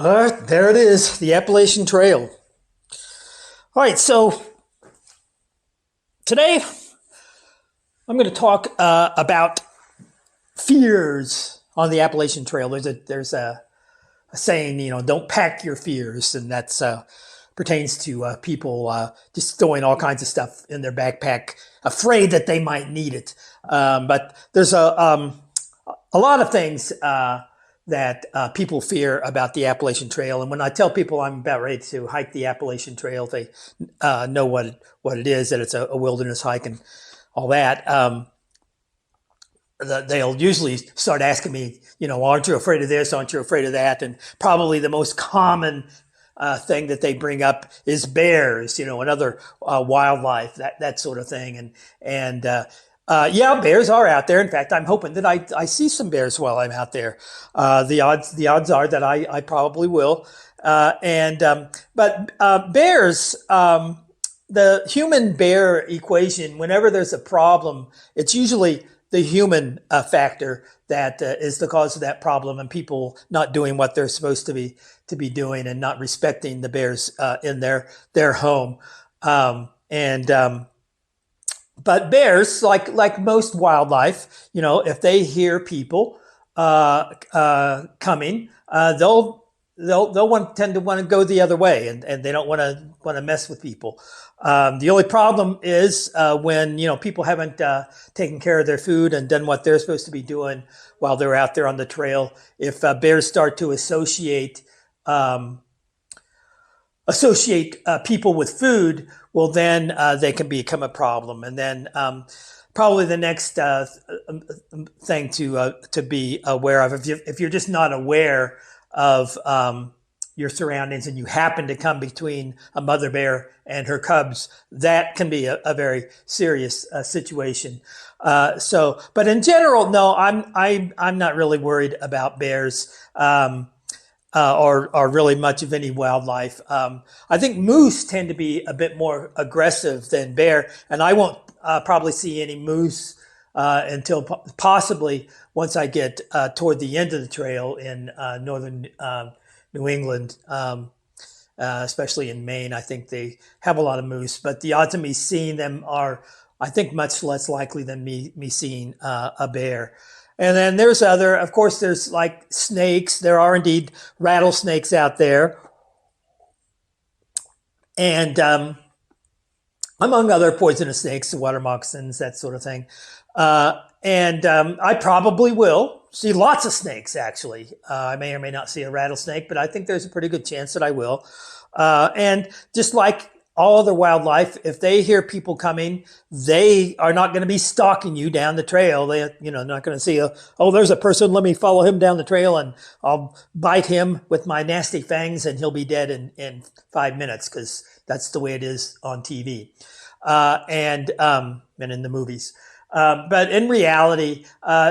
There it is, the Appalachian Trail. All right, so today I'm going to talk about fears on the Appalachian Trail. There's a saying, don't pack your fears, and that's pertains to people just throwing all kinds of stuff in their backpack, afraid that they might need it. But there's a lot of things that people fear about the Appalachian Trail. And when I tell people I'm about ready to hike the Appalachian Trail, they know what it is, that it's a wilderness hike and all that. They'll usually start asking me, aren't you afraid of this? Aren't you afraid of that? And probably the most common thing that they bring up is bears, and other wildlife, that sort of thing. And yeah, bears are out there. In fact, I'm hoping that I see some bears while I'm out there. The odds are that I probably will. But bears, the human bear equation, whenever there's a problem, it's usually the human factor that is the cause of that problem, and people not doing what they're supposed to be doing and not respecting the bears in their home. But bears, like most wildlife, if they hear people coming, they'll tend to want to go the other way, and they don't want to mess with people. The only problem is when people haven't taken care of their food and done what they're supposed to be doing while they're out there on the trail. If bears start to associate people with food, well, then they can become a problem. And then probably the next thing to be aware of, if you're just not aware of your surroundings and you happen to come between a mother bear and her cubs, that can be a very serious situation. But in general, no, I'm not really worried about bears. Or really much of any wildlife. I think moose tend to be a bit more aggressive than bear, and I won't probably see any moose until possibly once I get toward the end of the trail in northern New England, especially in Maine. I think they have a lot of moose, but the odds of me seeing them are, I think, much less likely than me seeing a bear. And then of course, there's like snakes. There are indeed rattlesnakes out there. And among other poisonous snakes, water moccasins, that sort of thing. I probably will see lots of snakes, actually. I may or may not see a rattlesnake, but I think there's a pretty good chance that I will. And just like all other wildlife, if they hear people coming, they are not going to be stalking you down the trail. They, not going to see, there's a person, let me follow him down the trail and I'll bite him with my nasty fangs and he'll be dead in 5 minutes, because that's the way it is on TV and in the movies. But in reality,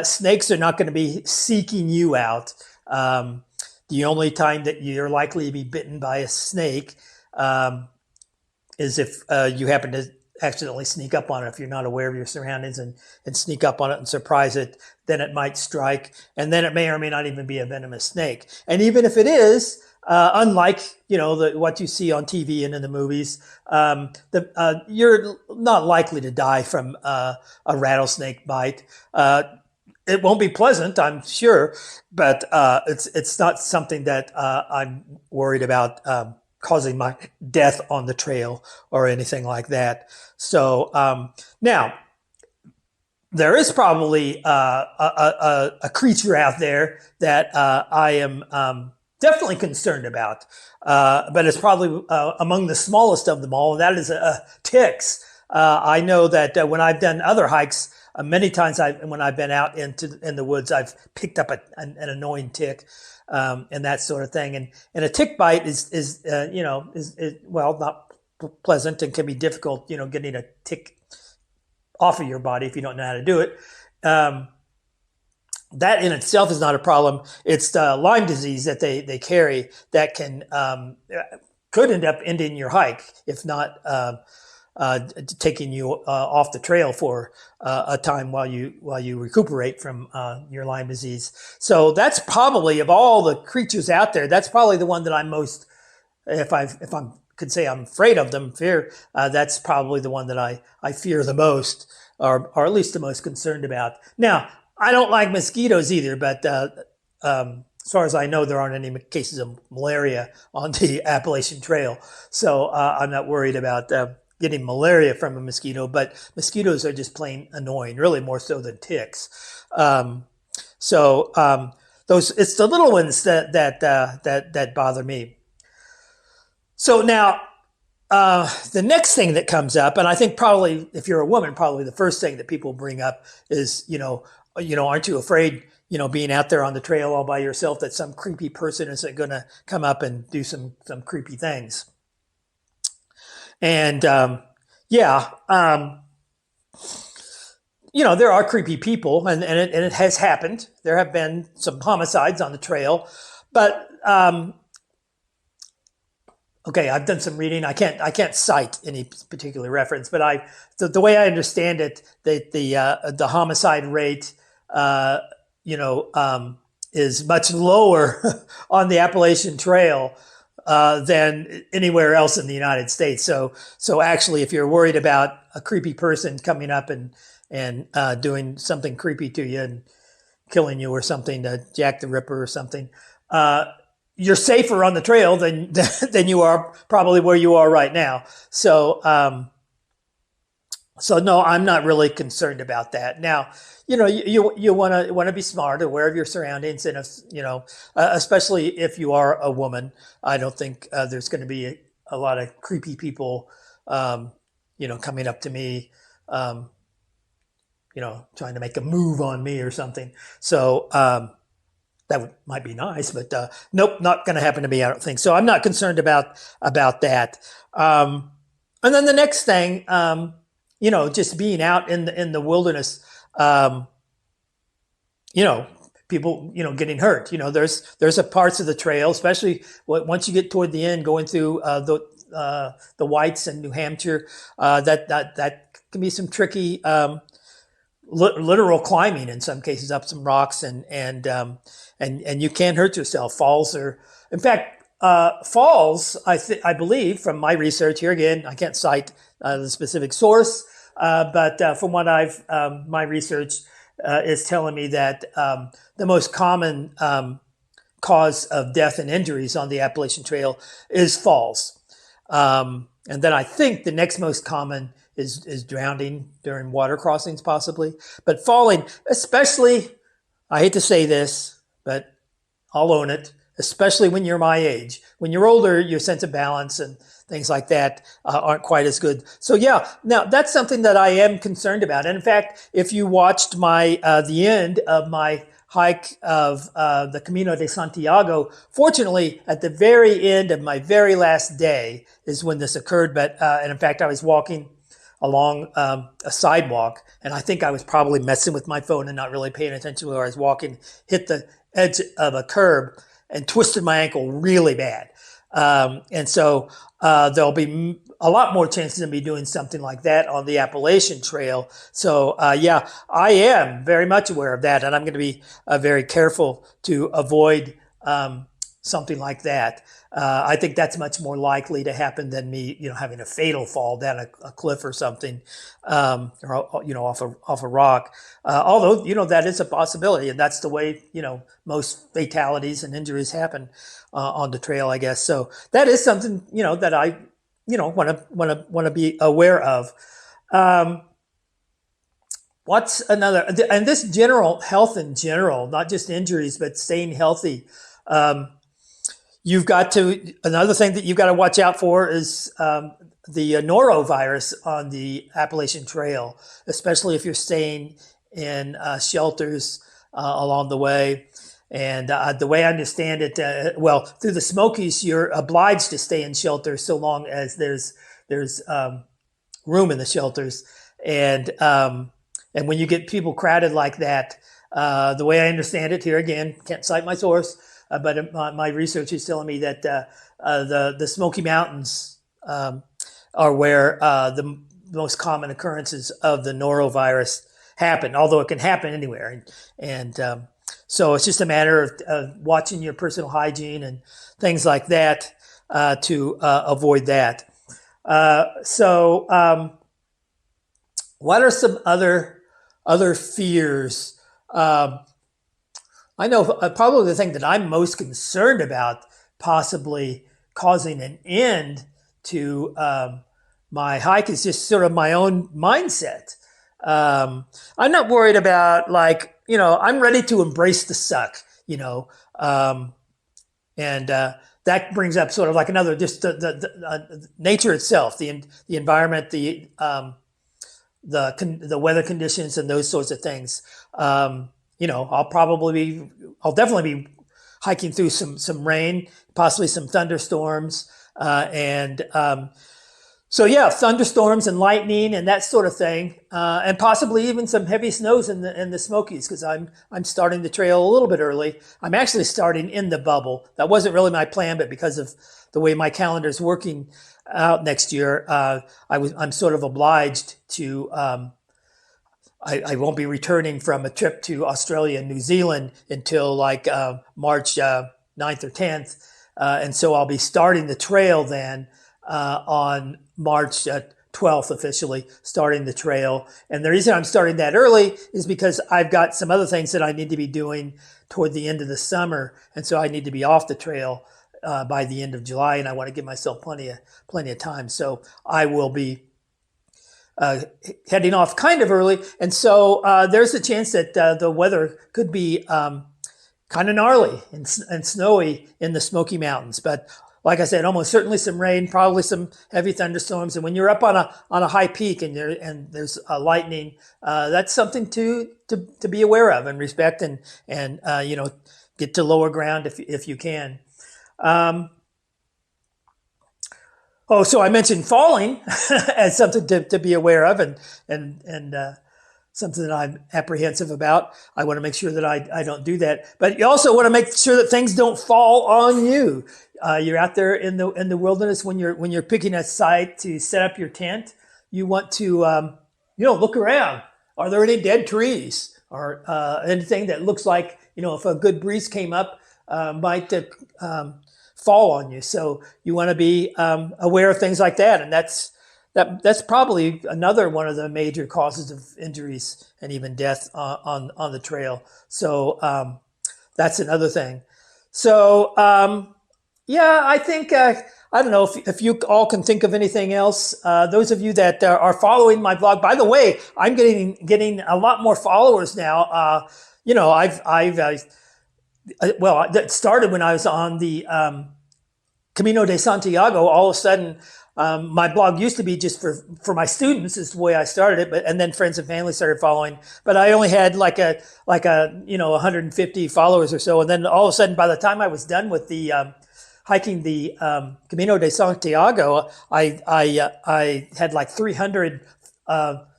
snakes are not going to be seeking you out. The only time that you're likely to be bitten by a snake is if you happen to accidentally sneak up on it. If you're not aware of your surroundings and sneak up on it and surprise it, then it might strike. And then it may or may not even be a venomous snake. And even if it is, unlike, what you see on TV and in the movies, you're not likely to die from a rattlesnake bite. It won't be pleasant, I'm sure, but it's not something that I'm worried about causing my death on the trail or anything like that. So now, there is probably a creature out there that I am definitely concerned about, but it's probably among the smallest of them all, and that is ticks. I know that when I've done other hikes, many times when I've been out in the woods, I've picked up an annoying tick. And that sort of thing. And a tick bite is not pleasant and can be difficult, getting a tick off of your body if you don't know how to do it. That in itself is not a problem. It's the Lyme disease that they carry that could end up ending your hike, if not taking you off the trail for a time while you recuperate from your Lyme disease. So that's probably, of all the creatures out there, that's probably the one that I'm most, if I could say I'm afraid of them, that's probably the one that I fear the most, or at least the most concerned about. Now, I don't like mosquitoes either, but as far as I know, there aren't any cases of malaria on the Appalachian Trail. So I'm not worried about getting malaria from a mosquito, but mosquitoes are just plain annoying, really more so than ticks. It's the little ones that bother me. So now, the next thing that comes up, and I think probably if you're a woman, probably the first thing that people bring up is, aren't you afraid, being out there on the trail all by yourself, that some creepy person isn't going to come up and do some creepy things? And there are creepy people, and it has happened. There have been some homicides on the trail, but okay, I've done some reading. I can't cite any particular reference, but the way I understand it, the homicide rate, is much lower on the Appalachian Trail than anywhere else in the United States. So actually, if you're worried about a creepy person coming up and doing something creepy to you and killing you or something, Jack the Ripper or something, you're safer on the trail than you are probably where you are right now. So no, I'm not really concerned about that. Now, you want to be smart, aware of your surroundings, and especially if you are a woman. I don't think there's going to be a lot of creepy people, coming up to me, trying to make a move on me or something. So that might be nice, but nope, not going to happen to me, I don't think. So I'm not concerned about that. And then the next thing, just being out in the wilderness, people, getting hurt. There's a parts of the trail, especially once you get toward the end, going through the Whites and New Hampshire, that can be some tricky, literal climbing in some cases, up some rocks, and you can hurt yourself. Falls are, in fact, falls, I believe from my research here, again, I can't cite the specific source, but from what my research is telling me that the most common cause of death and injuries on the Appalachian Trail is falls. And then I think the next most common is drowning during water crossings, possibly. But falling, especially, I hate to say this, but I'll own it, especially when you're my age. When you're older, your sense of balance and things like that aren't quite as good. So yeah, now that's something that I am concerned about. And in fact, if you watched the end of my hike of the Camino de Santiago, fortunately, at the very end of my very last day is when this occurred. But and in fact, I was walking along a sidewalk, and I think I was probably messing with my phone and not really paying attention to where I was walking, hit the edge of a curb and twisted my ankle really bad. And so there'll be a lot more chances of me doing something like that on the Appalachian Trail. So yeah, I am very much aware of that, and I'm going to be very careful to avoid something like that. I think that's much more likely to happen than me, having a fatal fall down a cliff or something, or off a rock. Although that is a possibility, and that's the way most fatalities and injuries happen on the trail, I guess. So that is something that I want to be aware of. What's another? And this general health in general, not just injuries, but staying healthy. Another thing that you've got to watch out for is the norovirus on the Appalachian Trail, especially if you're staying in shelters along the way. And the way I understand it, through the Smokies, you're obliged to stay in shelters so long as there's room in the shelters. And when you get people crowded like that, the way I understand it, here again, can't cite my source, but my research is telling me that the Smoky Mountains are where the most common occurrences of the norovirus happen, although it can happen anywhere. And so it's just a matter of watching your personal hygiene and things like that to avoid that. What are some other fears? I know probably the thing that I'm most concerned about possibly causing an end to my hike is just sort of my own mindset. I'm not worried about I'm ready to embrace the suck, and that brings up sort of like another, just the nature itself, the environment, the weather conditions and those sorts of things. I'll definitely be hiking through some rain, possibly some thunderstorms, thunderstorms and lightning and that sort of thing, and possibly even some heavy snows in the Smokies, because I'm starting the trail a little bit early. I'm actually starting in the bubble. That wasn't really my plan, but because of the way my calendar is working out next year, I'm sort of obliged to. I won't be returning from a trip to Australia and New Zealand until March 9th or 10th, and so I'll be starting the trail then on March 12th, officially starting the trail. And the reason I'm starting that early is because I've got some other things that I need to be doing toward the end of the summer, and so I need to be off the trail by the end of July, and I want to give myself plenty of time. So I will be heading off kind of early, and so there's a chance that the weather could be kind of gnarly and snowy in the Smoky Mountains. But like I said, almost certainly some rain, probably some heavy thunderstorms. And when you're up on a high peak and there's lightning, that's something to be aware of and respect, and get to lower ground if you can. So I mentioned falling as something to be aware of, and something that I'm apprehensive about. I want to make sure that I don't do that. But you also want to make sure that things don't fall on you. You're out there in the wilderness when you're picking a site to set up your tent. You want to look around. Are there any dead trees or anything that looks like if a good breeze came up might fall on you? So you want to be aware of things like that, and that's probably another one of the major causes of injuries and even death on the trail. So that's another thing. So I think I don't know if you all can think of anything else. Those of you that are following my blog, by the way, I'm getting a lot more followers now. That started when I was on the Camino de Santiago. All of a sudden, my blog used to be just for my students, is the way I started it, and then friends and family started following. But I only had like a 150 followers or so, and then all of a sudden, by the time I was done with the hiking the Camino de Santiago, I had like 300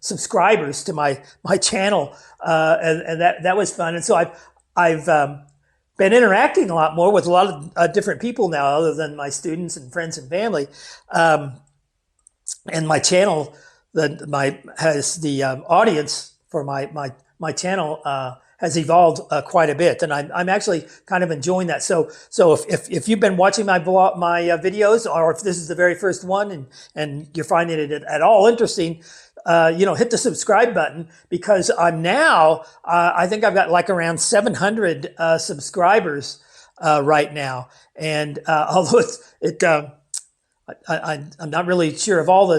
subscribers to my channel, and that was fun. And so I've been interacting a lot more with a lot of different people now, other than my students and friends and family. And my channel, has the audience for my channel has evolved quite a bit, and I'm actually kind of enjoying that. So if you've been watching my videos, or if this is the very first one and you're finding it at all interesting, hit the subscribe button, because I'm now, I think I've got like around 700 subscribers right now. And although I'm not really sure of all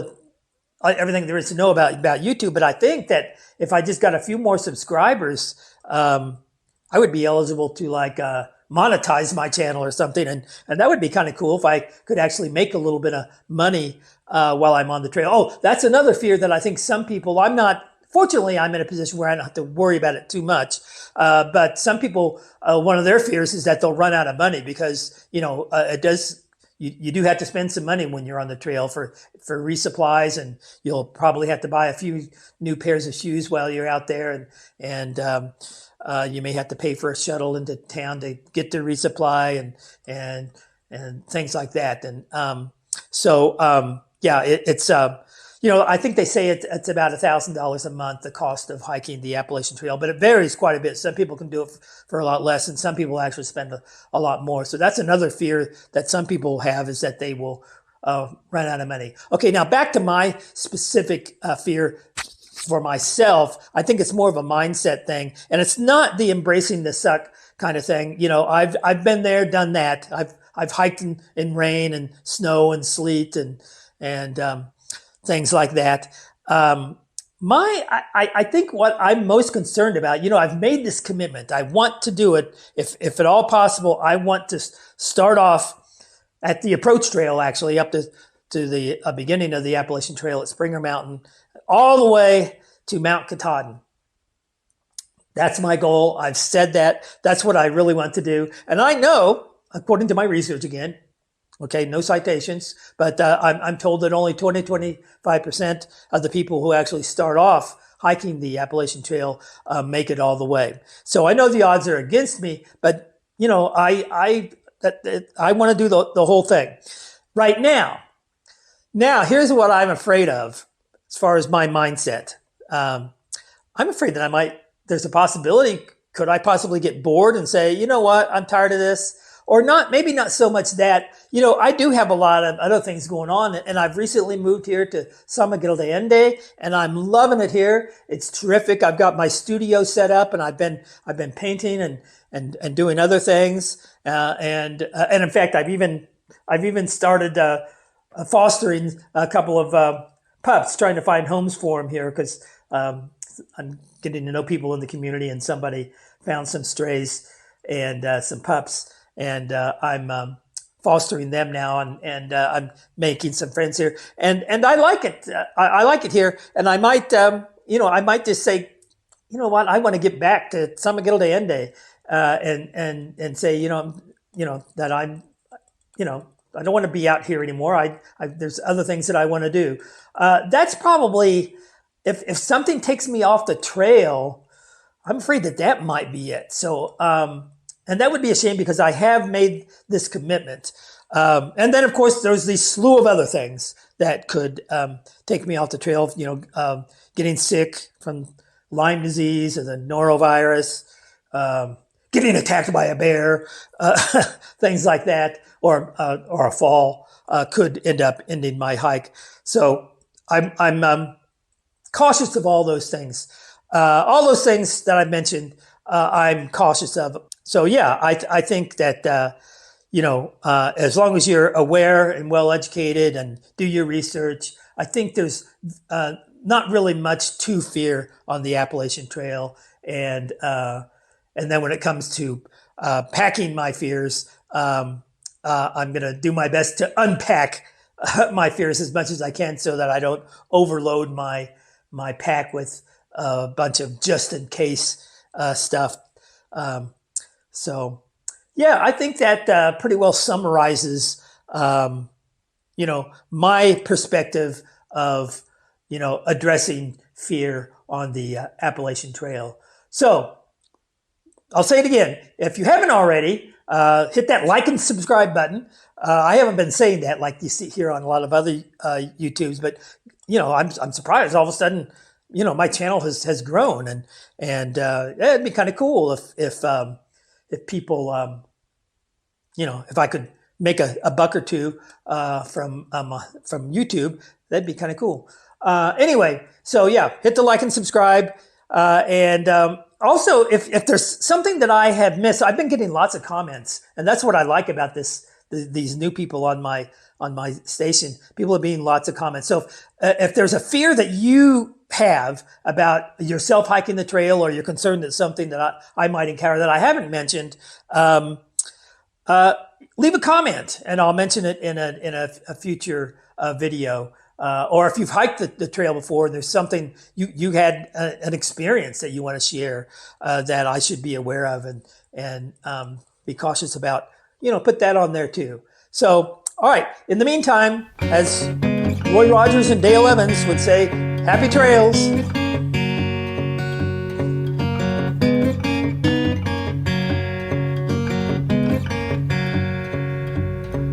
everything there is to know about YouTube, but I think that if I just got a few more subscribers, I would be eligible to monetize my channel or something, and that would be kind of cool if I could actually make a little bit of money while I'm on the trail. Oh, that's another fear that I think some people, fortunately, I'm in a position where I don't have to worry about it too much. But some people, one of their fears is that they'll run out of money, because, you do have to spend some money when you're on the trail for resupplies, and you'll probably have to buy a few new pairs of shoes while you're out there, and you may have to pay for a shuttle into town to get the resupply and things like that. And yeah, it's I think they say it's about $1,000 a month, the cost of hiking the Appalachian Trail, but it varies quite a bit. Some people can do it for a lot less, and some people actually spend a lot more. So that's another fear that some people have, is that they will run out of money. Okay, now back to my specific fear for myself. I think it's more of a mindset thing, and it's not the embracing the suck kind of thing. I've been there, done that. I've hiked in rain and snow and sleet and things like that. I think what I'm most concerned about, I've made this commitment. I want to do it. If at all possible, I want to start off at the approach trail, actually, up to the beginning of the Appalachian Trail at Springer Mountain, all the way to Mount Katahdin. That's my goal. I've said that. That's what I really want to do. And I know, according to my research again, okay, no citations, but I'm told that only 25% of the people who actually start off hiking the Appalachian Trail make it all the way. So I know the odds are against me, but I want to do the whole thing right now. Now, here's what I'm afraid of as far as my mindset. I'm afraid that there's a possibility, could I possibly get bored and say, you know what, I'm tired of this? Or not, maybe not so much that. I do have a lot of other things going on, and I've recently moved here to San Miguel de Allende, and I'm loving it here. It's terrific. I've got my studio set up, and I've been painting and doing other things, and in fact, I've even started fostering a couple of pups, trying to find homes for them here, because I'm getting to know people in the community, and somebody found some strays and some pups. And I'm fostering them now, and I'm making some friends here, and I like it. I like it here, and I might just say, you know what, I want to get back to San Miguel de Allende, and say, that I'm, I don't want to be out here anymore. There's other things that I want to do. That's probably, if something takes me off the trail, I'm afraid that might be it. So. And that would be a shame, because I have made this commitment. And then, of course, there's these slew of other things that could take me off the trail. Getting sick from Lyme disease or the norovirus, getting attacked by a bear, things like that, or a fall could end up ending my hike. So I'm cautious of all those things. All those things that I mentioned, I'm cautious of. So yeah, I think that as long as you're aware and well educated and do your research, I think there's not really much to fear on the Appalachian Trail. And then when it comes to packing my fears, I'm going to do my best to unpack my fears as much as I can, so that I don't overload my pack with a bunch of just in case stuff. So, yeah, I think that pretty well summarizes, my perspective of, addressing fear on the Appalachian Trail. So, I'll say it again. If you haven't already, hit that like and subscribe button. I haven't been saying that like you see here on a lot of other YouTubes, but, I'm surprised all of a sudden, my channel has grown, and it'd be kind of cool if people, if I could make a buck or two from YouTube, that'd be kind of cool. Anyway, so yeah, hit the like and subscribe, and also if there's something that I have missed, I've been getting lots of comments, and that's what I like about these new people on my station. People are being lots of comments. So if there's a fear that you have about yourself hiking the trail, or you're concerned that something that I might encounter that I haven't mentioned, leave a comment, and I'll mention it in a future video. Or if you've hiked the trail before, and there's something you had an experience that you want to share that I should be aware of and be cautious about, put that on there too. So, all right. In the meantime, as Roy Rogers and Dale Evans would say, happy trails.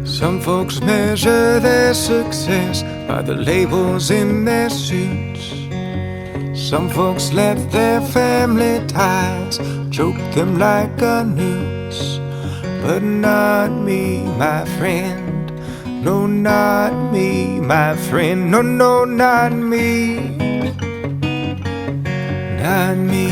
Some folks measure their success by the labels in their suits. Some folks let their family ties choke them like a noose. But not me, my friend. No, not me, my friend. No, no, not me. Not me.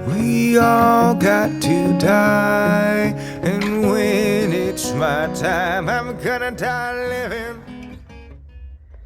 We all got to die, and when it's my time, I'm gonna die living.